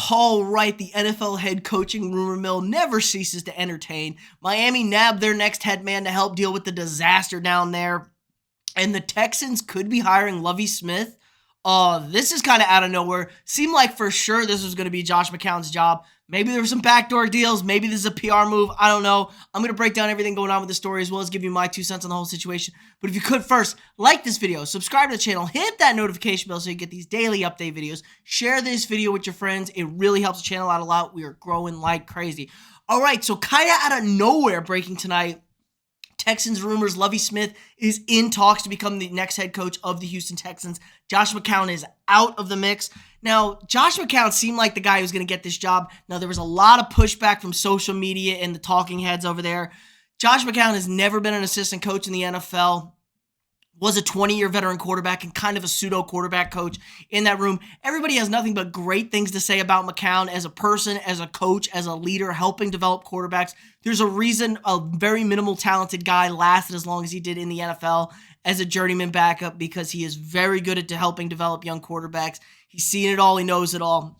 All right, the NFL head coaching rumor mill never ceases to entertain. Miami nabbed their next head man to help deal with the disaster down there, and the Texans could be hiring Lovie Smith. This is kind of out of nowhere. Seemed like for sure this was going to be Josh McCown's job. Maybe there were some backdoor deals. Maybe this is a PR move. I don't know. I'm going to break down everything going on with the story as well as give you my 2 cents on the whole situation. But if you could first, like this video, subscribe to the channel, hit that notification bell so you get these daily update videos. Share this video with your friends. It really helps the channel out a lot. We are growing like crazy. All right, so kind of out of nowhere breaking tonight, Texans rumors Lovie Smith is in talks to become the next head coach of the Houston Texans. Josh McCown is out of the mix. Now, Josh McCown seemed like the guy who's going to get this job. Now, there was a lot of pushback from social media and the talking heads over there. Josh McCown has never been an assistant coach in the NFL. Was a 20-year veteran quarterback and kind of a pseudo quarterback coach in that room. Everybody has nothing but great things to say about McCown as a person, as a coach, as a leader, helping develop quarterbacks. There's a reason a very minimal talented guy lasted as long as he did in the NFL as a journeyman backup, because he is very good at helping develop young quarterbacks. He's seen it all. He knows it all.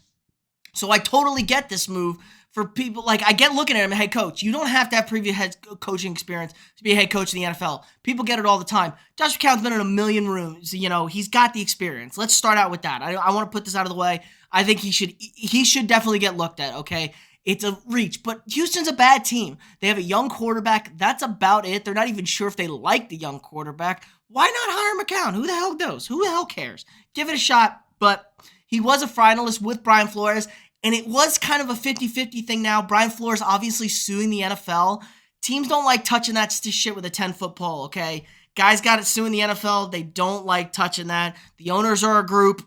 So I totally get this move. For people, like, I get looking at him, head coach. You don't have to have previous head coaching experience to be a head coach in the NFL. People get it all the time. Josh McCown's been in a million rooms. You know, he's got the experience. Let's start out with that. I want to put this out of the way. I think he should definitely get looked at, okay? It's a reach, but Houston's a bad team. They have a young quarterback. That's about it. They're not even sure if they like the young quarterback. Why not hire McCown? Who the hell knows? Who the hell cares? Give it a shot, but he was a finalist with Brian Flores. And it was kind of a 50-50 thing now. Brian Flores obviously suing the NFL. Teams don't like touching that shit with a 10-foot pole, okay? Guys got it suing the NFL. They don't like touching that. The owners are a group.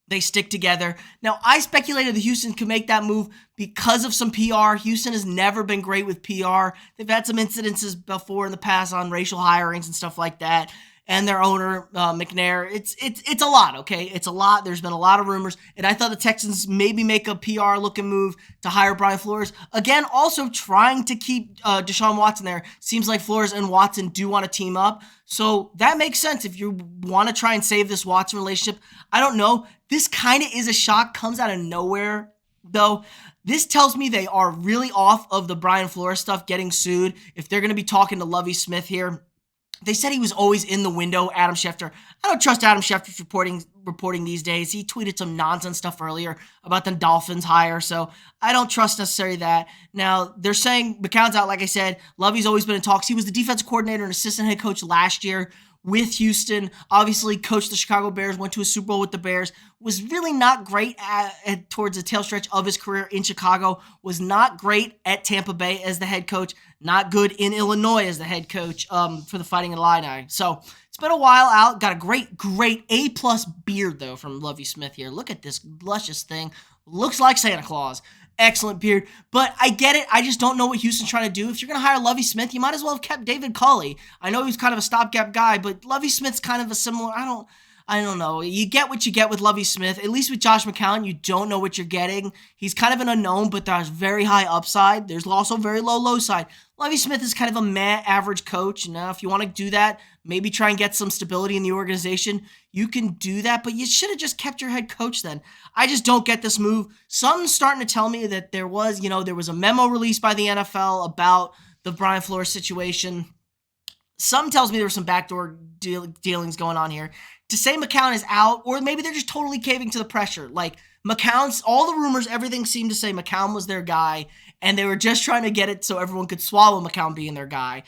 They stick together. Now, I speculated that Houston could make that move because of some PR. Houston has never been great with PR. They've had some incidences before in the past on racial hirings and stuff like that. And their owner, McNair, it's a lot, okay? It's a lot. There's been a lot of rumors. And I thought the Texans maybe make a PR-looking move to hire Brian Flores. Again, also trying to keep Deshaun Watson there. Seems like Flores and Watson do want to team up. So that makes sense if you want to try and save this Watson relationship. I don't know. This kind of is a shock. Comes out of nowhere, though. This tells me they are really off of the Brian Flores stuff, getting sued. If they're going to be talking to Lovie Smith here. They said he was always in the window, Adam Schefter. I don't trust Adam Schefter's reporting these days. He tweeted some nonsense stuff earlier about the Dolphins hire, so I don't trust necessarily that. Now, they're saying McCown's out, like I said. Lovie's always been in talks. He was the defensive coordinator and assistant head coach last year with Houston. Obviously, coached the Chicago Bears, went to a Super Bowl with the Bears. Was really not great towards the tail stretch of his career in Chicago. Was not great at Tampa Bay as the head coach. Not good in Illinois as the head coach for the Fighting Illini. So it's been a while out. Got a great A+ beard, though, from Lovie Smith here. Look at this luscious thing. Looks like Santa Claus. Excellent beard. But I get it. I just don't know what Houston's trying to do. If you're going to hire Lovie Smith, you might as well have kept David Culley. I know he's kind of a stopgap guy, but Lovie Smith's kind of a similar... I don't know. You get what you get with Lovie Smith. At least with Josh McCown, you don't know what you're getting. He's kind of an unknown, but there's very high upside. There's also very low side. Lovie Smith is kind of a average coach. Now, if you want to do that, maybe try and get some stability in the organization, you can do that, but you should have just kept your head coach then. I just don't get this move. Something's starting to tell me that there was a memo released by the NFL about the Brian Flores situation. Some tells me there were some backdoor dealings going on here. To say McCown is out, or maybe they're just totally caving to the pressure. Like, McCown's, all the rumors, everything seemed to say McCown was their guy, and they were just trying to get it so everyone could swallow McCown being their guy.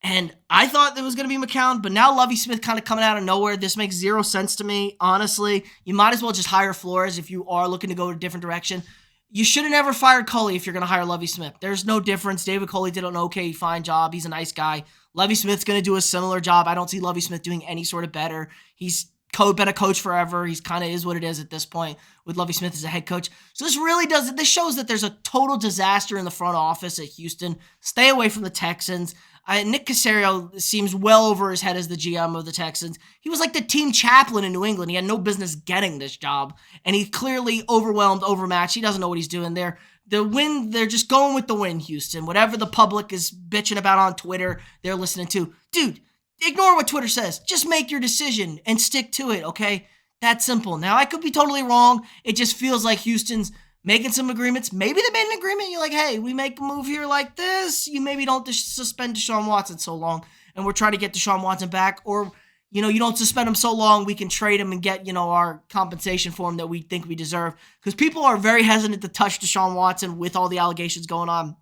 And I thought it was going to be McCown, but now Lovie Smith kind of coming out of nowhere. This makes zero sense to me, honestly. You might as well just hire Flores if you are looking to go a different direction. You should have never fired Culley if you're going to hire Lovie Smith. There's no difference. David Culley did an okay, fine job. He's a nice guy. Lovie Smith's going to do a similar job. I don't see Lovie Smith doing any sort of better. He's been a coach forever. He's kind of is what it is at this point with Lovie Smith as a head coach. So this shows that there's a total disaster in the front office at Houston. Stay away from the Texans. Nick Caserio seems well over his head as the GM of the Texans. He was like the team chaplain in New England. He had no business getting this job, and he's clearly overwhelmed, overmatched. He doesn't know what he's doing there. They're just going with the win, Houston. Whatever the public is bitching about on Twitter, they're listening to. Dude, ignore what Twitter says. Just make your decision and stick to it, okay? That's simple. Now, I could be totally wrong. It just feels like Houston's making some agreements. Maybe they made an agreement. You're like, hey, we make a move here like this. You maybe don't suspend Deshaun Watson so long, and we're trying to get Deshaun Watson back. Or, you don't suspend him so long, we can trade him and get, our compensation for him that we think we deserve. Because people are very hesitant to touch Deshaun Watson with all the allegations going on.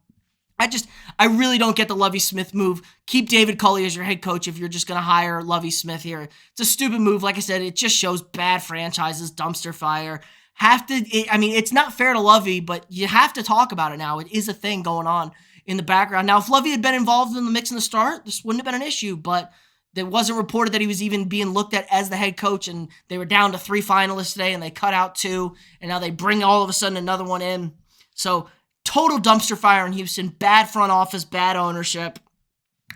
I really don't get the Lovie Smith move. Keep David Culley as your head coach if you're just going to hire Lovie Smith here. It's a stupid move. Like I said, it just shows bad franchises, dumpster fire. It's not fair to Lovie, but you have to talk about it now. It is a thing going on in the background. Now, if Lovie had been involved in the mix in the start, this wouldn't have been an issue, but it wasn't reported that he was even being looked at as the head coach, and they were down to 3 finalists today, and they cut out 2, and now they bring all of a sudden another one in. So, total dumpster fire in Houston. Bad front office, bad ownership.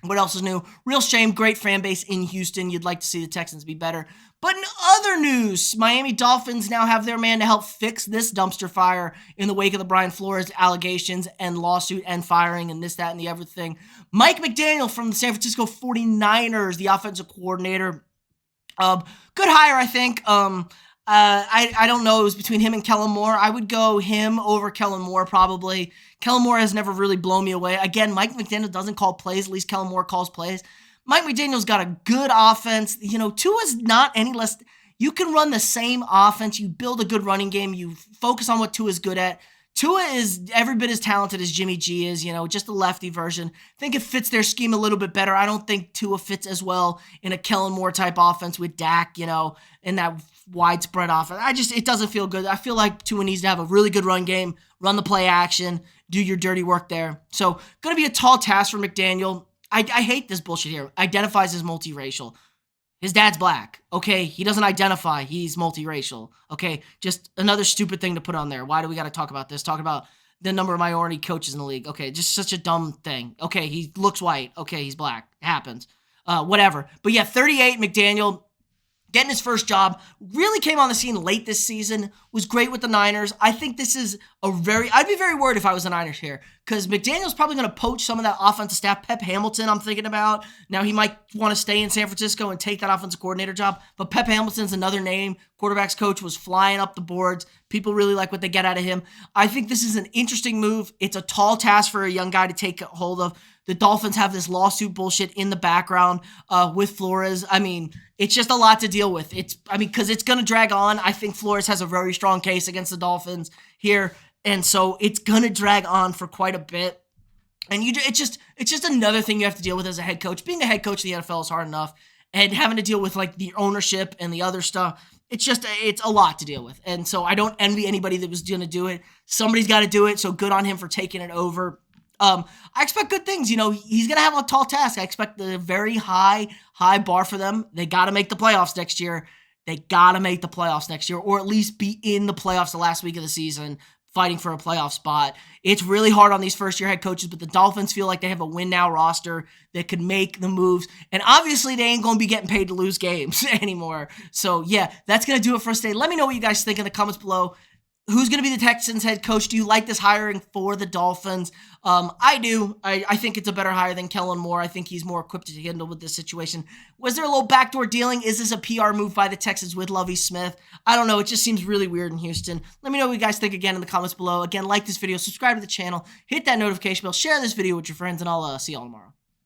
What else is new? Real shame. Great fan base in Houston. You'd like to see the Texans be better. But in other news, Miami Dolphins now have their man to help fix this dumpster fire in the wake of the Brian Flores allegations and lawsuit and firing and this, that, and the everything. Mike McDaniel from the San Francisco 49ers, the offensive coordinator. Good hire, I think. I don't know. It was between him and Kellen Moore. I would go him over Kellen Moore, probably. Kellen Moore has never really blown me away. Again, Mike McDaniel doesn't call plays. At least Kellen Moore calls plays. Mike McDaniel's got a good offense. Tua's not any less. You can run the same offense. You build a good running game. You focus on what Tua's good at. Tua is every bit as talented as Jimmy G is, just a lefty version. I think it fits their scheme a little bit better. I don't think Tua fits as well in a Kellen Moore type offense with Dak, in that widespread offense. It doesn't feel good. I feel like Tua needs to have a really good run game, run the play action, do your dirty work there. So, going to be a tall task for McDaniel. I hate this bullshit here. Identifies as multiracial. His dad's black. Okay, he doesn't identify. He's multiracial. Okay, just another stupid thing to put on there. Why do we got to talk about this? Talk about the number of minority coaches in the league. Okay, just such a dumb thing. Okay, he looks white. Okay, he's black. It happens. Whatever. But yeah, 38, McDaniel, getting his first job, really came on the scene late this season, was great with the Niners. I think this is I'd be very worried if I was the Niners here, because McDaniel's probably going to poach some of that offensive staff. Pep Hamilton, I'm thinking about. Now, he might want to stay in San Francisco and take that offensive coordinator job, but Pep Hamilton's another name. Quarterback's coach was flying up the boards. People really like what they get out of him. I think this is an interesting move. It's a tall task for a young guy to take hold of. The Dolphins have this lawsuit bullshit in the background with Flores. It's just a lot to deal with. Because it's going to drag on. I think Flores has a very strong case against the Dolphins here, and so it's going to drag on for quite a bit. And it's just another thing you have to deal with as a head coach. Being a head coach in the NFL is hard enough, and having to deal with like the ownership and the other stuff, it's a lot to deal with. And so I don't envy anybody that was going to do it. Somebody's got to do it, so good on him for taking it over. I expect good things. He's going to have a tall task. I expect a very high bar for them. They got to make the playoffs next year. Or at least be in the playoffs the last week of the season, fighting for a playoff spot. It's really hard on these first-year head coaches, but the Dolphins feel like they have a win-now roster that could make the moves. And obviously, they ain't going to be getting paid to lose games anymore. So, yeah, that's going to do it for us today. Let me know what you guys think in the comments below. Who's going to be the Texans head coach? Do you like this hiring for the Dolphins? I do. I think it's a better hire than Kellen Moore. I think he's more equipped to handle with this situation. Was there a little backdoor dealing? Is this a PR move by the Texans with Lovie Smith? I don't know. It just seems really weird in Houston. Let me know what you guys think again in the comments below. Again, like this video, subscribe to the channel, hit that notification bell, share this video with your friends, and I'll see y'all tomorrow.